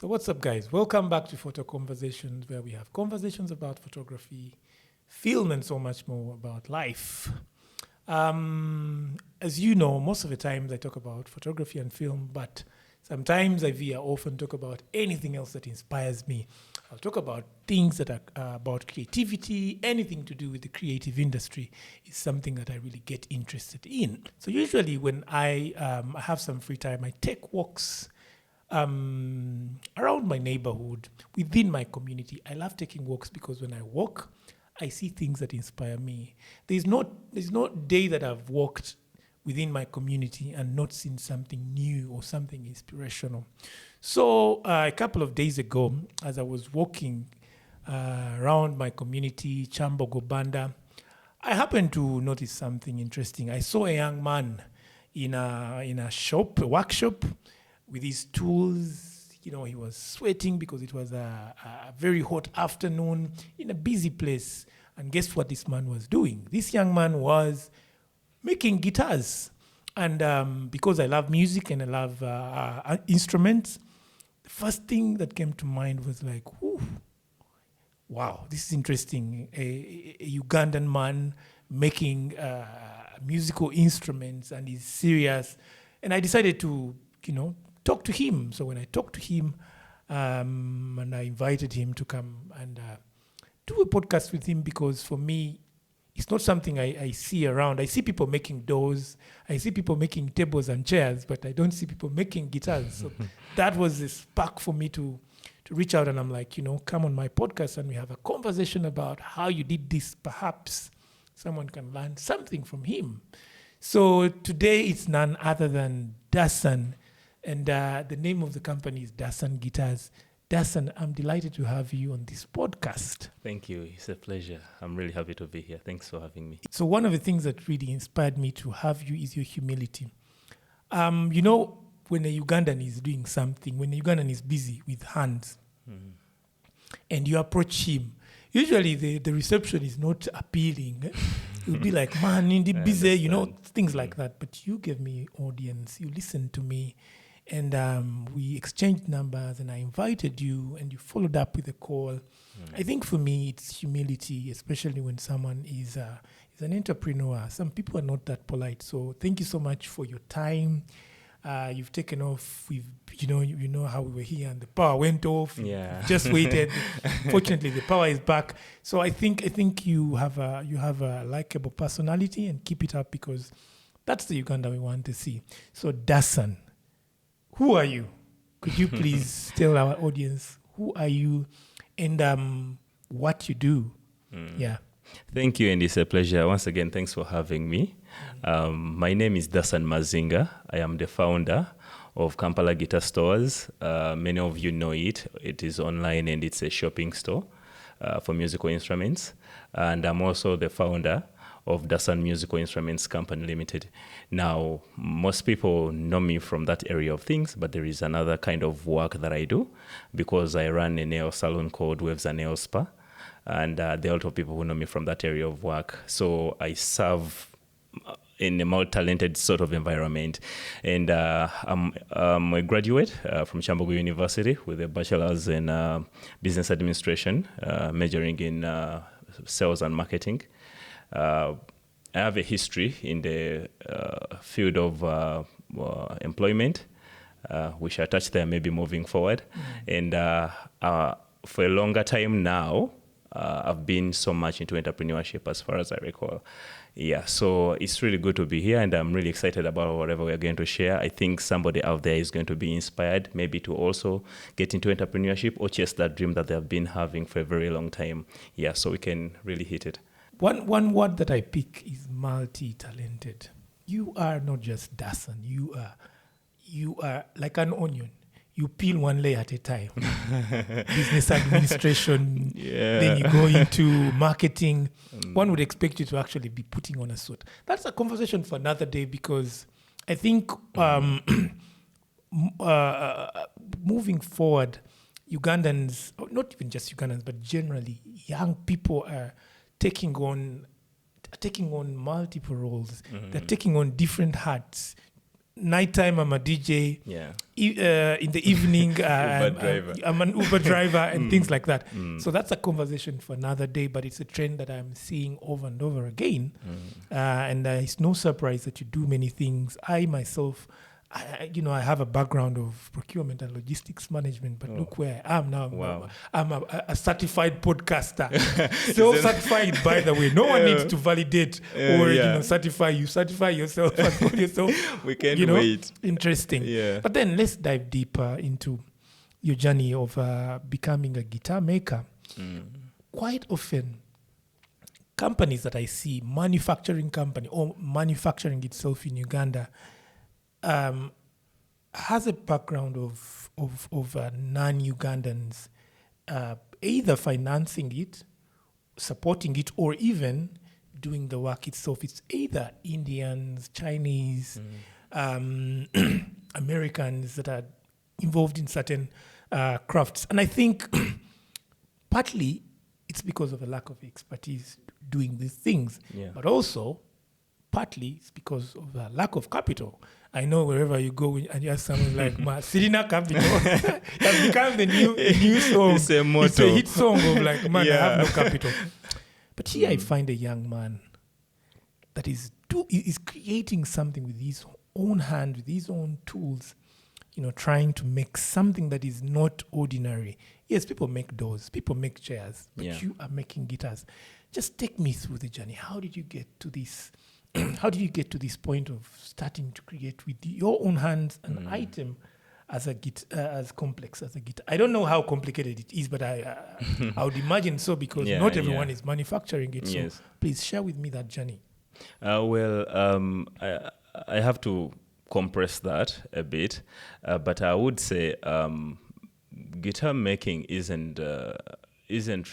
So what's up, guys? Welcome back to Photo Conversations, where we have conversations about photography, film, and so much more about life. As you know, most of the times I talk about photography and film, but sometimes I veer off and talk about anything else that inspires me. I'll talk about things that are about creativity, anything to do with the creative industry is something that I really get interested in. So usually when I have some free time, I take walks around my neighborhood, within my community. I love taking walks because when I walk, I see things that inspire me. There's no day that I've walked within my community and not seen something new or something inspirational. So a couple of days ago, as I was walking around my community, Chambogo Banda, I happened to notice something interesting. I saw a young man in a shop, a workshop, with his tools. You know, he was sweating because it was a very hot afternoon in a busy place. And guess what this man was doing? This young man was making guitars. And because I love music and I love instruments, the first thing that came to mind was like, whew, wow, this is interesting. A Ugandan man making musical instruments, and he's serious. And I decided to, talk to him. So when I talked to him, and I invited him to come and do a podcast with him, because for me, it's not something I see around. I see people making doors, I see people making tables and chairs, but I don't see people making guitars. So that was the spark for me to reach out, and I'm like, come on my podcast and we have a conversation about how you did this. Perhaps someone can learn something from him. So today it's none other than Dasan, and the name of the company is Dasan Guitars. Dasan, I'm delighted to have you on this podcast. Thank you. It's a pleasure. I'm really happy to be here. Thanks for having me. So one of the things that really inspired me to have you is your humility. When a Ugandan is doing something, when a Ugandan is busy with hands, and you approach him, usually the reception is not appealing. You'll be like, man, in the busy, things like that. But you gave me audience. You listened to me. And we exchanged numbers, and I invited you, and you followed up with a call. I think for me, it's humility, especially when someone is an entrepreneur. Some people are not that polite. So thank you so much for your time. You've taken off. You know how we were here, and the power went off. Yeah. You've just waited. Fortunately, the power is back. So I think you have a likable personality, and keep it up, because that's the Uganda we want to see. So Dasan, who are you? Could you please tell our audience who are you and what you do? Yeah. Thank you, and it's a pleasure. Once again, thanks for having me. My name is Dasan Mazinga. I am the founder of Kampala Guitar Stores. Many of you know it. It is online, and it's a shopping store for musical instruments. And I'm also the founder of Dasan Musical Instruments Company Limited. Now, most people know me from that area of things, but there is another kind of work that I do, because I run a nail salon called Waves and Nail Spa, and there are a lot of people who know me from that area of work. So I serve in a more talented sort of environment. And I'm a graduate from Chambogo University with a bachelor's in business administration, majoring in sales and marketing. I have a history in the field of employment, which I touched there, maybe moving forward. And for a longer time now, I've been so much into entrepreneurship, as far as I recall. Yeah, so it's really good to be here, and I'm really excited about whatever we're going to share. I think somebody out there is going to be inspired, maybe to also get into entrepreneurship or chase that dream that they've been having for a very long time. Yeah, so we can really hit it. One word that I pick is multi-talented. You are not just Dasan. You are like an onion. You peel one layer at a time. Business administration, then you go into marketing. One would expect you to actually be putting on a suit. That's a conversation for another day, because I think moving forward, Ugandans, not even just Ugandans, but generally young people are taking on multiple roles. They're taking on different hats. nighttime, I'm a DJ. Yeah. In the evening, I'm an Uber driver and things like that. So that's a conversation for another day, but it's a trend that I'm seeing over and over again. And it's no surprise that you do many things. I myself, I have a background of procurement and logistics management, but look where I am now. Wow. I'm a certified podcaster. So certified, by the way. No one needs to validate or certify you. Certify yourself and call yourself. We can't wait. Interesting. Yeah. But then let's dive deeper into your journey of becoming a guitar maker. Quite often, companies that I see, manufacturing company or manufacturing itself in Uganda, has a background of non-Ugandans either financing it, supporting it, or even doing the work itself. It's either Indians, Chinese, Americans that are involved in certain crafts. And I think partly it's because of a lack of expertise doing these things, but also partly it's because of a lack of capital. I know wherever you go and you have someone like Sirina Capital has become the new song. It's a motto. It's a hit song of like, I have no capital. But here I find a young man that is creating something with his own hand, with his own tools, trying to make something that is not ordinary. Yes, people make doors, people make chairs, but you are making guitars. Just take me through the journey. How did you get to this? How did you get to this point of starting to create with your own hands an item as complex as a guitar? I don't know how complicated it is, but I would imagine so, because not everyone is manufacturing it. Yes. So please share with me that journey. I have to compress that a bit, but I would say guitar making isn't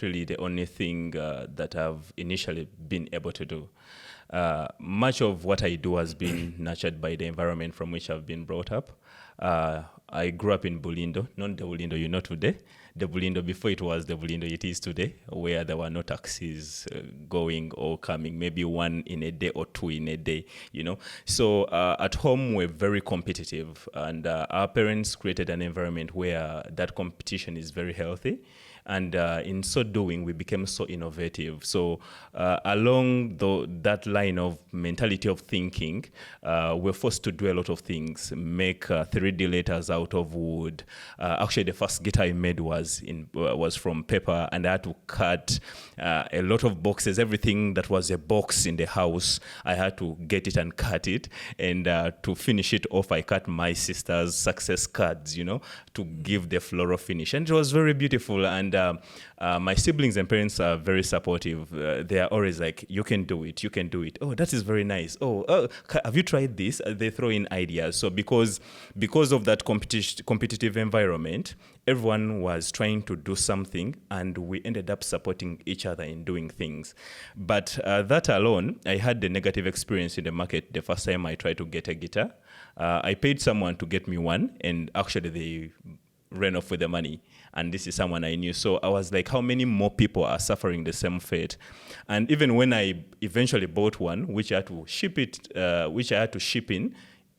really the only thing that I've initially been able to do. Much of what I do has been nurtured by the environment from which I've been brought up. I grew up in Bulindo, not the Bulindo you know today, the Bulindo before it was the Bulindo it is today, where there were no taxis going or coming, maybe one in a day or two in a day, So at home, we're very competitive, and our parents created an environment where that competition is very healthy. And in so doing, we became so innovative. So along that line of mentality of thinking, we're forced to do a lot of things, make 3D letters out of wood. Actually, the first guitar I made was from paper, and I had to cut a lot of boxes. Everything that was a box in the house, I had to get it and cut it. And to finish it off, I cut my sister's success cards, to give the floral finish. And it was very beautiful. And my siblings and parents are very supportive. They are always like, you can do it. Oh, that is very nice. Oh, have you tried this? They throw in ideas. So because of that competitive environment, everyone was trying to do something, and we ended up supporting each other in doing things. But that alone, I had the negative experience in the market the first time I tried to get a guitar. I paid someone to get me one, and actually they ran off with the money. And this is someone I knew. So I was like, how many more people are suffering the same fate? And even when I eventually bought one, which I had to ship in,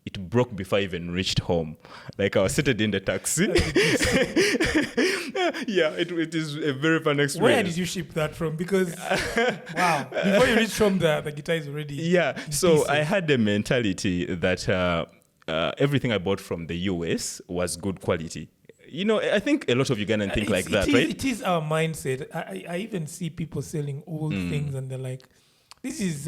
it broke before I even reached home. Like, I was seated in the taxi. Yeah, it is a very fun experience. Where did you ship that from? Because, wow, before you reach home, the guitar is already so pieces. I had the mentality that everything I bought from the US was good quality. I think a lot of Ugandans think like that, right? It is our mindset. I even see people selling old things, and they're like, this is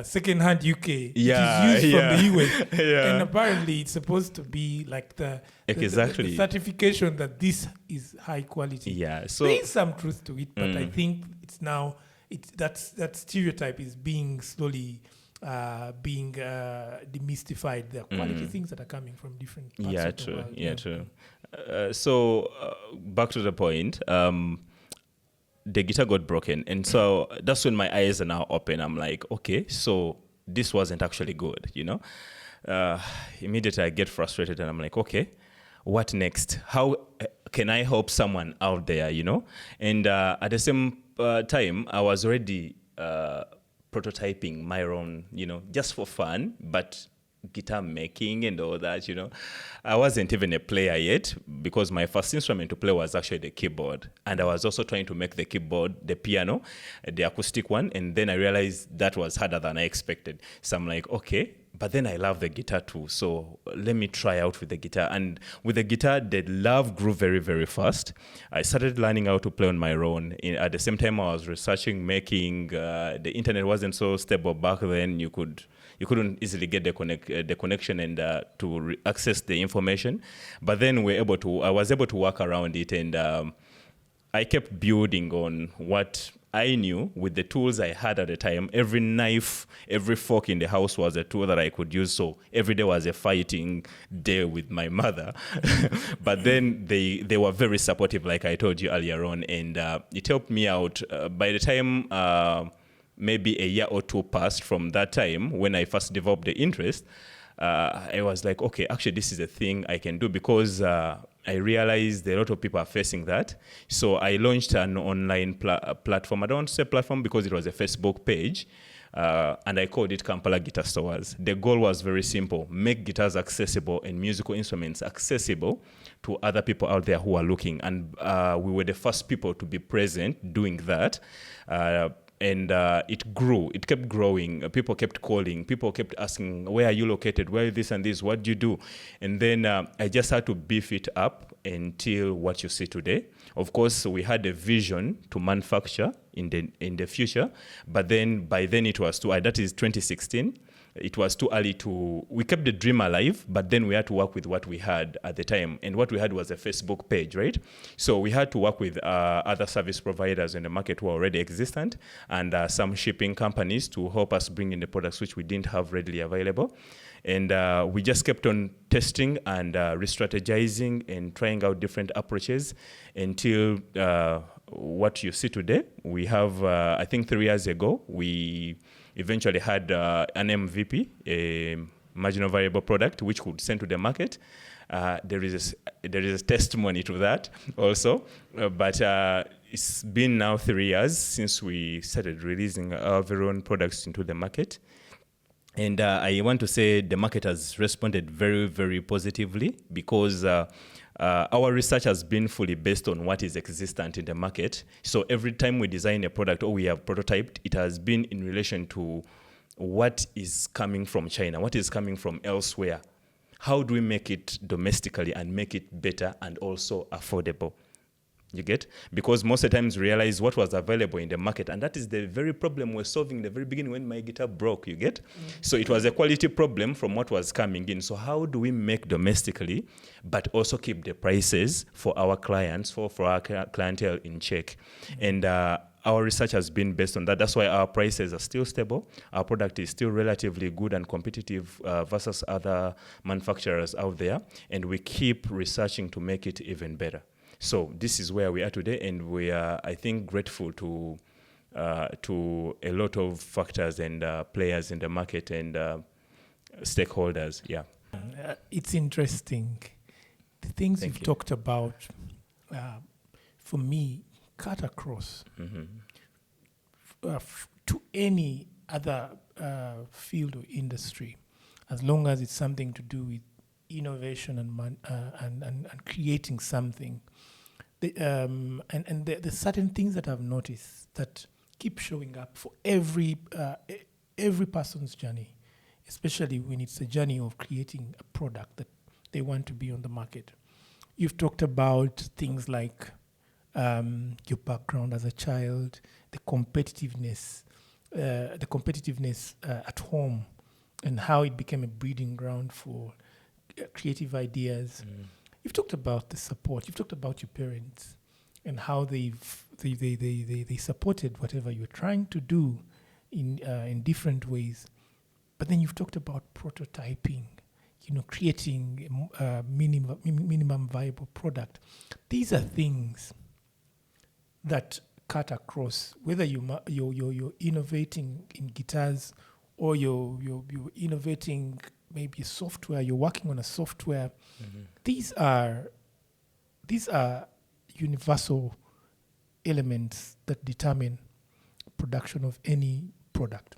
second-hand UK. It is used from the US. And apparently it's supposed to be like the certification that this is high quality. Yeah. So there is some truth to it, but I think it's now, that stereotype is being slowly demystified. The quality things that are coming from different parts of the world. True. So back to the point, the guitar got broken, and so that's when my eyes are now open. I'm like, okay, so this wasn't actually good, Immediately I get frustrated, and I'm like, okay, what next? How can I help someone out there, And at the same time, I was already prototyping my own, just for fun, but guitar making and all that, I wasn't even a player yet because my first instrument to play was actually the keyboard. And I was also trying to make the keyboard, the piano, the acoustic one. And then I realized that was harder than I expected. So I'm like, okay, but then I love the guitar too. So let me try out with the guitar. And with the guitar, the love grew very, very fast. I started learning how to play on my own. At the same time, I was researching, making, the internet wasn't so stable back then. You couldn't easily get the connection and access the information. But then I was able to work around it, and I kept building on what I knew with the tools I had at the time. Every knife, every fork in the house was a tool that I could use. So every day was a fighting day with my mother. But then they were very supportive, like I told you earlier on, and it helped me out. By the time maybe a year or two passed from that time when I first developed the interest, I was like, okay, actually this is a thing I can do, because I realized a lot of people are facing that. So I launched an online platform. I don't want to say platform because it was a Facebook page. And I called it Kampala Guitar Stores. The goal was very simple: make guitars accessible and musical instruments accessible to other people out there who are looking. And we were the first people to be present doing that. And it grew. It kept growing. People kept calling. People kept asking, where are you located? Where is this and this? What do you do? And then I just had to beef it up until what you see today. Of course, we had a vision to manufacture in the future, but then by then it was that is 2016. It was too early we kept the dream alive, but then we had to work with what we had at the time. And what we had was a Facebook page, right? So we had to work with other service providers in the market who are already existent, and some shipping companies to help us bring in the products which we didn't have readily available. And we just kept on testing and re-strategizing and trying out different approaches until what you see today. We have, I think 3 years ago, we eventually had an MVP, a marginal variable product, which could send to the market. There is a testimony to that also, but it's been now 3 years since we started releasing our very own products into the market. And I want to say the market has responded very, very positively, because our research has been fully based on what is existent in the market. So every time we design a product or we have prototyped, it has been in relation to what is coming from China, what is coming from elsewhere. How do we make it domestically and make it better and also affordable? You get? Because most of the times realize what was available in the market, and that is the very problem we're solving in the very beginning when my guitar broke, you get? Mm-hmm. So it was a quality problem from what was coming in. So how do we make domestically, but also keep the prices for our clients, for our clientele in check? Mm-hmm. And our research has been based on that. That's why our prices are still stable. Our product is still relatively good and competitive versus other manufacturers out there. And we keep researching to make it even better. So this is where we are today, and we are, I think, grateful to a lot of factors and players in the market and stakeholders. Yeah, it's interesting. The things you've talked about, for me, cut across to any other field or industry, as long as it's something to do with innovation and creating something. The certain things that I've noticed that keep showing up for every person's journey, especially when it's a journey of creating a product that they want to be on the market. You've talked about things like your background as a child, the competitiveness at home, and how it became a breeding ground for creative ideas. You've talked about the support. You've talked about your parents and how they supported whatever you were trying to do in different ways. But then you've talked about prototyping, creating a minimum viable product. These are things that cut across, whether you're innovating in guitars or you're innovating maybe software, you're working on a software. Mm-hmm. These are universal elements that determine production of any product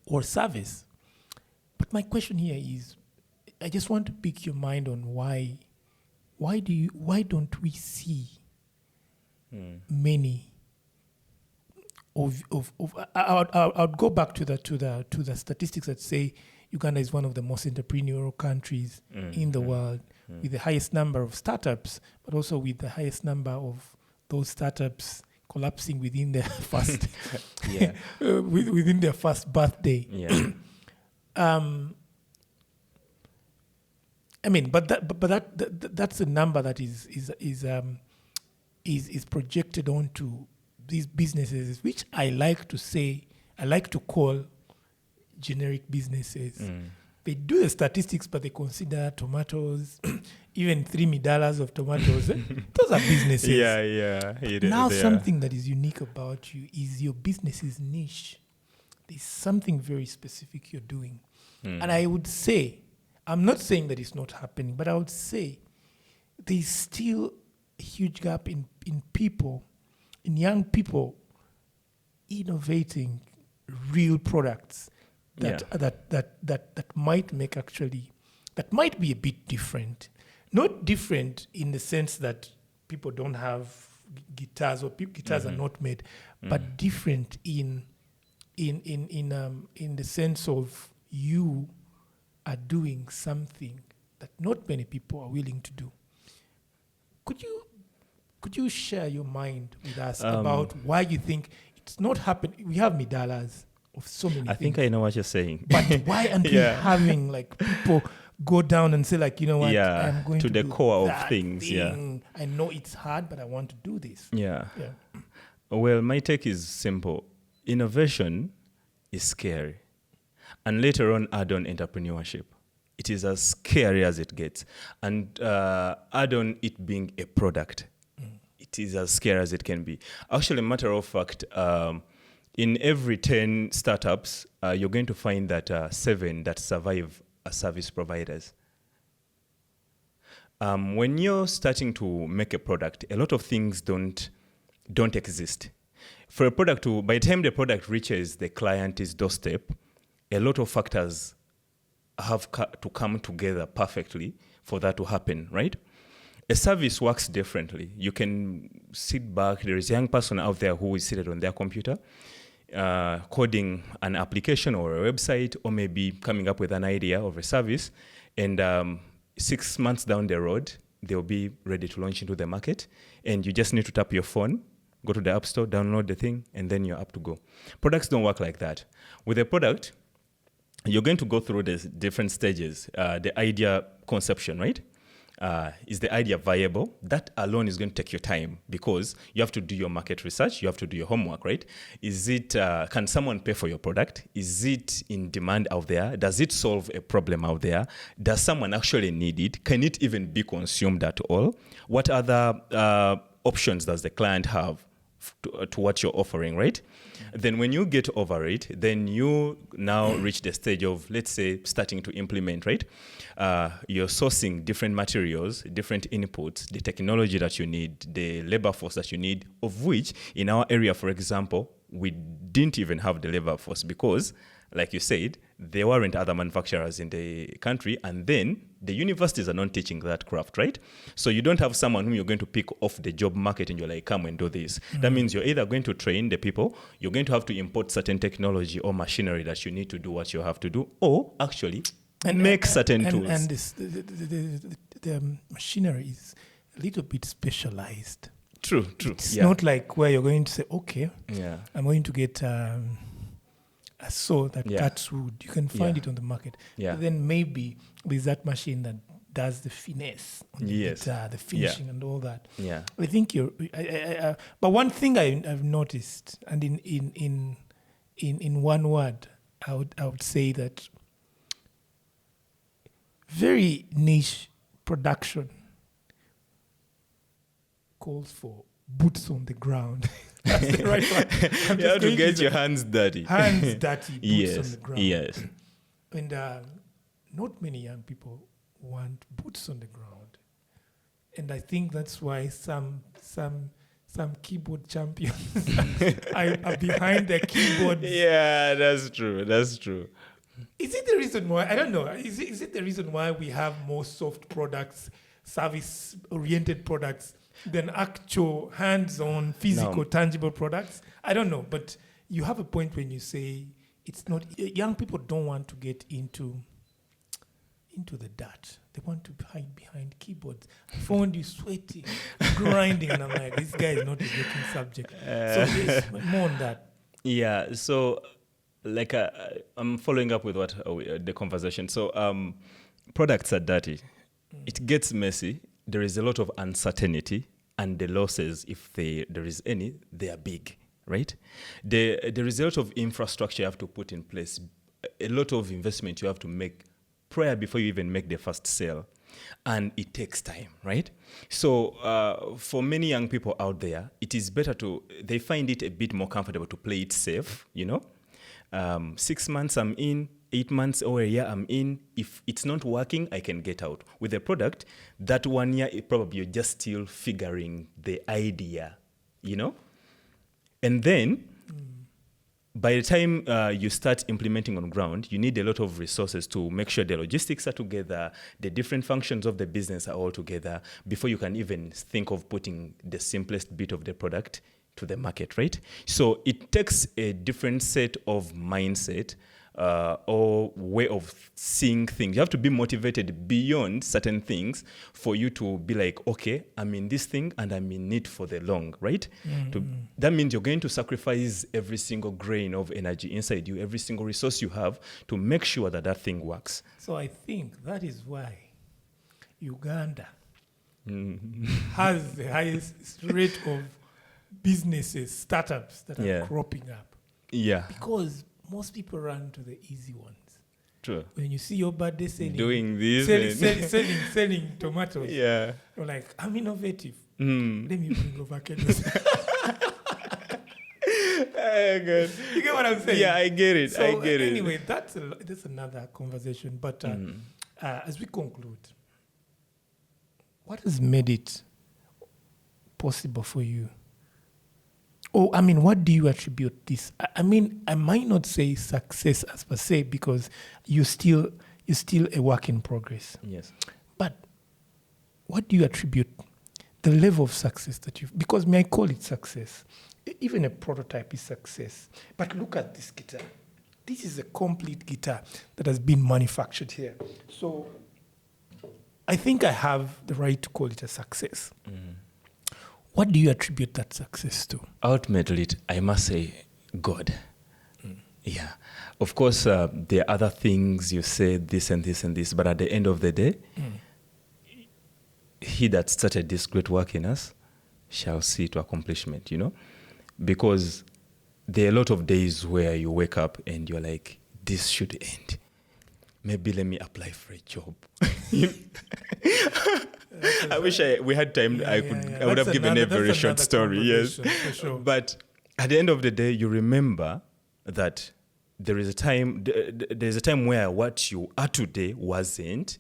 or service. But my question here is, I just want to pick your mind on why don't we see many of I would go back to the statistics that say Uganda is one of the most entrepreneurial countries in the world, with the highest number of startups, but also with the highest number of those startups collapsing within their first within their first birthday. Yeah. I mean, but that's a number that is projected onto these businesses, which I like to call generic businesses. They do the statistics, but they consider tomatoes, even $3 of tomatoes. Those are businesses. Yeah. Now, something that is unique about you is your business is niche. There's something very specific you're doing. And I would say, I'm not saying that it's not happening, but I would say there's still a huge gap in people, in young people, innovating real products that might make that might be a bit different. Not different in the sense that people don't have guitars or guitars are not made, but different in the sense of you are doing something that not many people are willing to do. Could you share your mind with us about why you think it's not happening? We have Midalas of so many things. I think I know what you're saying. But why aren't we having like people go down and say like, you know what, I'm going to the do core that of things. thing. I know it's hard, but I want to do this. Yeah. Well, my take is simple. Innovation is scary. And later on, add on entrepreneurship. It is as scary as it gets. And add on it being a product. It is as scary as it can be. Actually, matter of fact, in every 10 startups, you're going to find that 7 that survive are service providers. When you're starting to make a product, a lot of things don't exist. For a product by the time the product reaches the client's doorstep, a lot of factors have to come together perfectly for that to happen, right? A service works differently. You can sit back. There is a young person out there who is seated on their computer, coding an application or a website, or maybe coming up with an idea of a service. And 6 months down the road, they'll be ready to launch into the market. And you just need to tap your phone, go to the App Store, download the thing, and then you're up to go. Products don't work like that. With a product, you're going to go through the different stages. The idea conception, right? Is the idea viable? That alone is going to take your time because you have to do your market research. You have to do your homework, right? Is it, can someone pay for your product? Is it in demand out there? Does it solve a problem out there? Does someone actually need it? Can it even be consumed at all? What other options does the client have to what you're offering, right? Then when you get over it, then you now reach the stage of, let's say, starting to implement, right? You're sourcing different materials, different inputs, the technology that you need, the labor force that you need, of which in our area, for example, we didn't even have the labor force because, like you said, there weren't other manufacturers in the country, and then the universities are not teaching that craft, right? So you don't have someone whom you're going to pick off the job market and you're like, come and do this. Mm-hmm. That means you're either going to train the people, you're going to have to import certain technology or machinery that you need to do what you have to do, or actually make certain tools. And the machinery is a little bit specialized. True. It's not like where you're going to say, okay, I'm going to get a saw that cuts wood. You can find it on the market. Yeah. But then maybe there's that machine that does the finesse on the guitar, the finishing and all that. Yeah. I think you're. But one thing I've noticed, and in one word, I would say that very niche production calls for boots on the ground. That's the right one. You have to get your hands dirty. Hands dirty, boots on the ground. Yes. And not many young people want boots on the ground. And I think that's why some keyboard champions are behind their keyboards. Yeah, that's true. Is it the reason why? I don't know. Is it the reason why we have more soft products, service-oriented products than actual hands-on, physical, tangible products? I don't know. But you have a point when you say it's not. Young people don't want to get into the dirt. They want to hide behind keyboards. I found you sweating, grinding, and I'm like, this guy is not a working subject. So yes, more on that. Yeah, so like I'm following up with what the conversation. So products are dirty. It gets messy. There is a lot of uncertainty, and the losses, if there is any, they are big, right? There is a lot of infrastructure you have to put in place, a lot of investment you have to make prior before you even make the first sale. And it takes time, right? So for many young people out there, it is better they find it a bit more comfortable to play it safe, 6 months I'm in, 8 months or a year I'm in. If it's not working, I can get out. With a product, that 1 year, probably you're just still figuring the idea, And then by the time you start implementing on ground, you need a lot of resources to make sure the logistics are together, the different functions of the business are all together before you can even think of putting the simplest bit of the product to the market, right? So it takes a different set of mindset or way of seeing things. You have to be motivated beyond certain things for you to be like, okay, I'm in this thing and I'm in it for the long, right? That means you're going to sacrifice every single grain of energy inside you, every single resource you have to make sure that thing works. So I think that is why Uganda has the highest rate of businesses, startups that are cropping up. Yeah. Because most people run to the easy ones. True. When you see your birthday doing this, selling tomatoes, you're like, I'm innovative. Let me bring avocados. You get what I'm saying? Yeah, I get it. So I get it. Anyway, that's another conversation. But as we conclude, what has made it possible for you? What do you attribute this? I might not say success as per se because you're still a work in progress. Yes. But what do you attribute the level of success that you've... Because may I call it success? Even a prototype is success. But look at this guitar. This is a complete guitar that has been manufactured here. So I think I have the right to call it a success. What do you attribute that success to? Ultimately, I must say God. Yeah. Of course, there are other things you say, this and this and this, but at the end of the day, he that started this great work in us shall see to accomplishment, Because there are a lot of days where you wake up and you're like, this should end. Maybe let me apply for a job. I wish we had time. I would have given a very short story. Yes, for sure. But at the end of the day, you remember that there is a time. There's a time where what you are today wasn't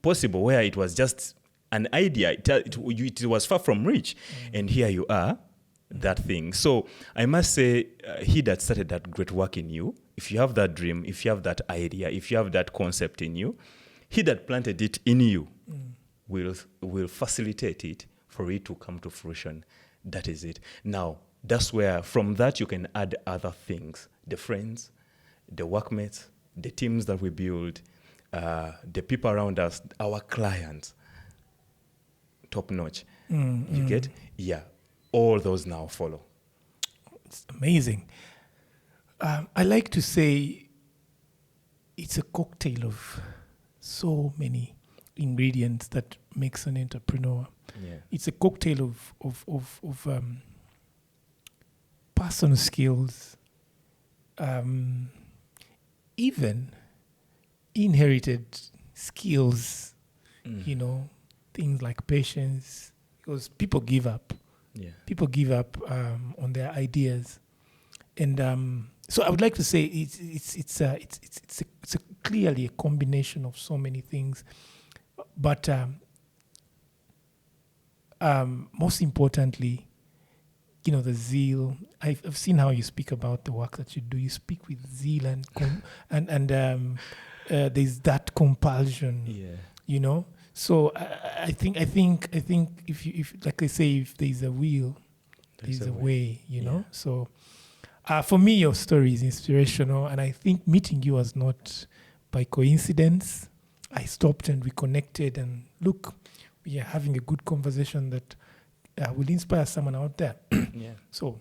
possible. Where it was just an idea. It was far from reach, and here you are. That thing. So I must say, he that started that great work in you, if you have that dream, if you have that idea, if you have that concept in you, he that planted it in you will facilitate it for it to come to fruition. That is it. Now, that's where from that you can add other things. The friends, the workmates, the teams that we build, the people around us, our clients, top notch. You get? Yeah. All those now follow. It's amazing. I like to say it's a cocktail of so many ingredients that makes an entrepreneur. Yeah. It's a cocktail of personal skills, even inherited skills, things like patience, because people give up. Yeah. People give up on their ideas, and so I would like to say it's clearly a combination of so many things, but most importantly, the zeal. I've seen how you speak about the work that you do. You speak with zeal and there's that compulsion. Yeah. So I think if like I say, if there's a will, there's a way. Yeah. So for me, your story is inspirational, and I think meeting you was not by coincidence. I stopped and we connected, and look, we are having a good conversation that will inspire someone out there. Yeah. So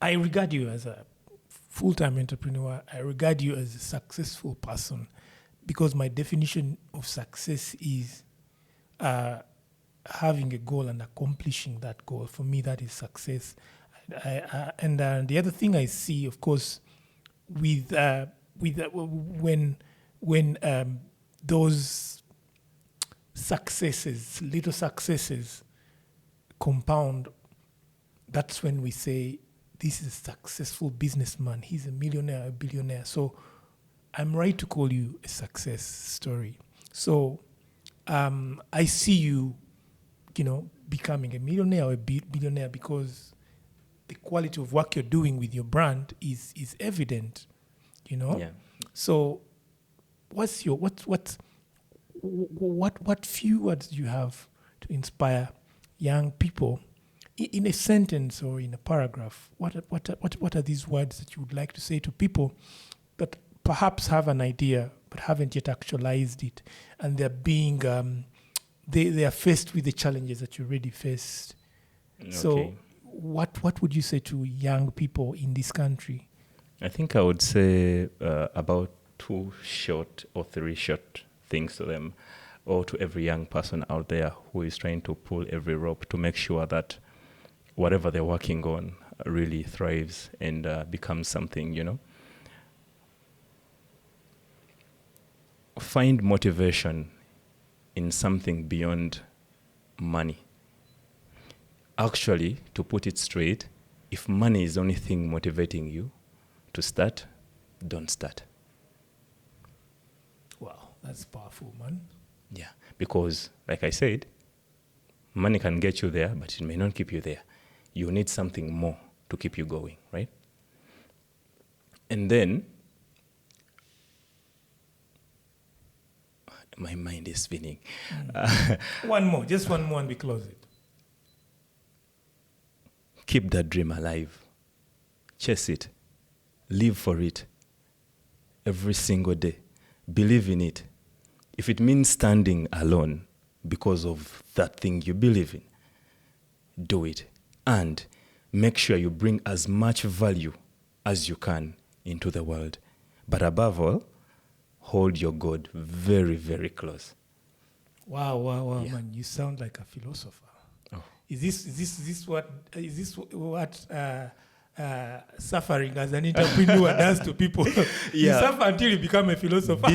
I regard you as a full-time entrepreneur. I regard you as a successful person, because my definition of success is having a goal and accomplishing that goal. For me, that is success. And the other thing I see, of course, with when those successes, little successes, compound, that's when we say, this is a successful businessman. He's a millionaire, a billionaire. So I'm right to call you a success story. So I see you, becoming a millionaire or a billionaire, because the quality of work you're doing with your brand is evident, Yeah. So what's your what few words do you have to inspire young people in a sentence or in a paragraph? What are these words that you would like to say to people that perhaps have an idea but haven't yet actualized it, and they're being they are faced with the challenges that you already faced? Okay. So what would you say to young people in this country? I think I would say about 2 short or 3 short things to them, or to every young person out there who is trying to pull every rope to make sure that whatever they're working on really thrives and becomes something, Find motivation in something beyond money. Actually, to put it straight, if money is the only thing motivating you to start, don't start. Wow, that's powerful, man. Yeah, because like I said, money can get you there, but it may not keep you there. You need something more to keep you going, right? And then, my mind is spinning. One more, just one more, and we close it. Keep that dream alive. Chase it. Live for it. Every single day. Believe in it. If it means standing alone because of that thing you believe in, do it. And make sure you bring as much value as you can into the world. But above all, hold your God very, very close. Wow, Yeah. man! You sound like a philosopher. Oh. Is this what suffering as an entrepreneur does to people? You Yeah. suffer until you become a philosopher.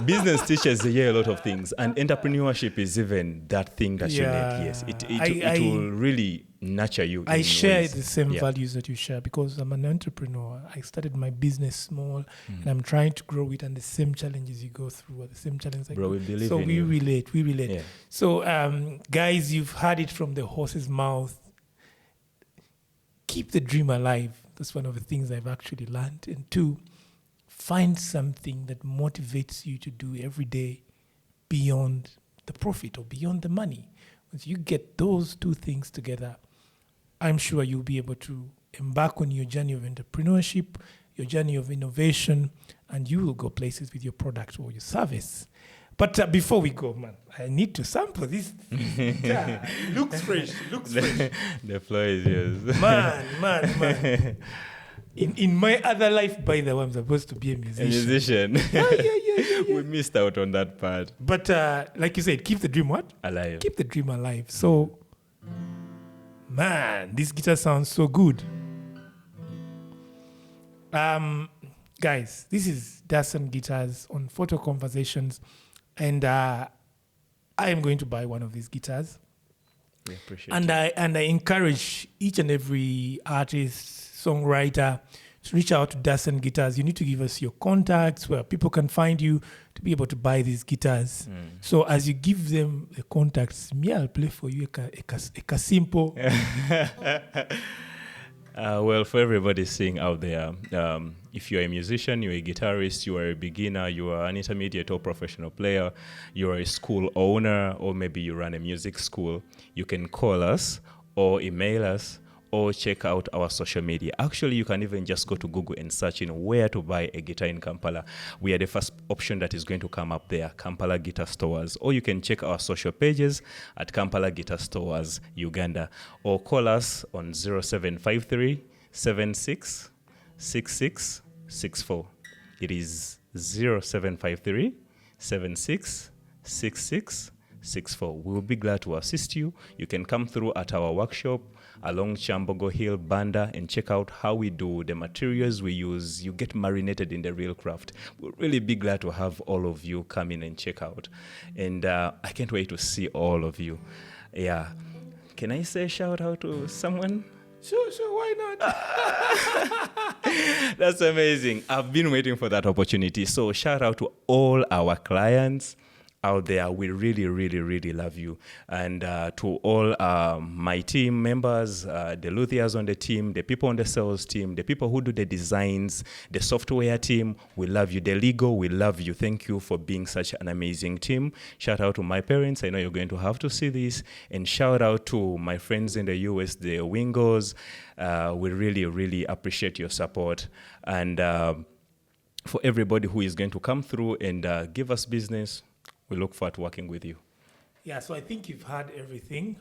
Business teaches you a lot of things, and entrepreneurship is even that thing that you need. Yes, it will really nurture you. I in share ways. the same Yeah. values that you share, because I'm an entrepreneur. I started my business small, and I'm trying to grow it, and the same challenges you go through are the same challenges I Bro, go we believe So in we you. relate. Yeah. So guys, you've heard it from the horse's mouth. Keep the dream alive. That's one of the things I've actually learned. And 2, find something that motivates you to do every day beyond the profit or beyond the money. Once you get those 2 things together, I'm sure you'll be able to embark on your journey of entrepreneurship, your journey of innovation, and you will go places with your product or your service. But before we go, man, I need to sample this. Yeah, it looks fresh. The floor is yours. Man. In my other life, by the way, I'm supposed to be a A musician. musician. Yeah. We missed out on that part. But like you said, keep the dream what? Alive. Keep the dream alive. So, man, this guitar sounds so good. Guys, this is Dasan Guitars on Photo Conversations, and I am going to buy one of these guitars. We appreciate And it. I encourage each and every artist, songwriter reach out to Dasan Guitars. You need to give us your contacts where people can find you to be able to buy these guitars. So as you give them the contacts, me, I'll play for you a simple. Well, for everybody seeing out there, if you're a musician, you're a guitarist, you are a beginner, you are an intermediate or professional player, you're a school owner, or maybe you run a music school, you can call us or email us or check out our social media. Actually, you can even just go to Google and search in where to buy a guitar in Kampala. We are the first option that is going to come up there, Kampala Guitar Stores. Or you can check our social pages at Kampala Guitar Stores, Uganda. Or call us on 0753 76 6664. It is 0753 76 6664. We will be glad to assist you. You can come through at our workshop along Chambogo Hill, Banda, and check out how we do the materials we use. You get marinated in the real craft. We'll really be glad to have all of you come in and check out. And I can't wait to see all of you. Yeah. Can I say shout out to someone? Sure, why not? That's amazing. I've been waiting for that opportunity. So shout out to all our clients out there. We really, really, really love you. And to all my team members, the luthiers on the team, the people on the sales team, the people who do the designs, the software team, we love you. The legal, we love you. Thank you for being such an amazing team. Shout out to my parents. I know you're going to have to see this. And shout out to my friends in the US, the Wingos. We really, really appreciate your support. And for everybody who is going to come through and give us business, we look forward to working with you. Yeah, so I think you've heard everything.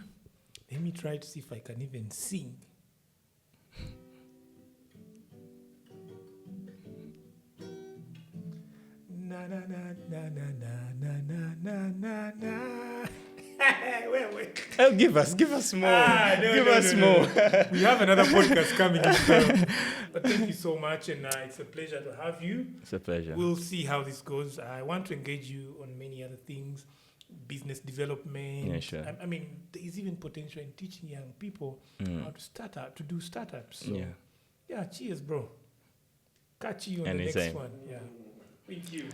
Let me try to see if I can even sing. Na na na na na na na na na na. Wait. Oh, give us more. Give us more. We have another podcast coming in. But thank you so much, and it's a pleasure to have you. It's a pleasure. We'll see how this goes. I want to engage you on many other things, business development. Yeah, sure. I mean, there is even potential in teaching young people how to do startups. So, yeah, cheers, bro. Catch you on the next one. Yeah. Thank you.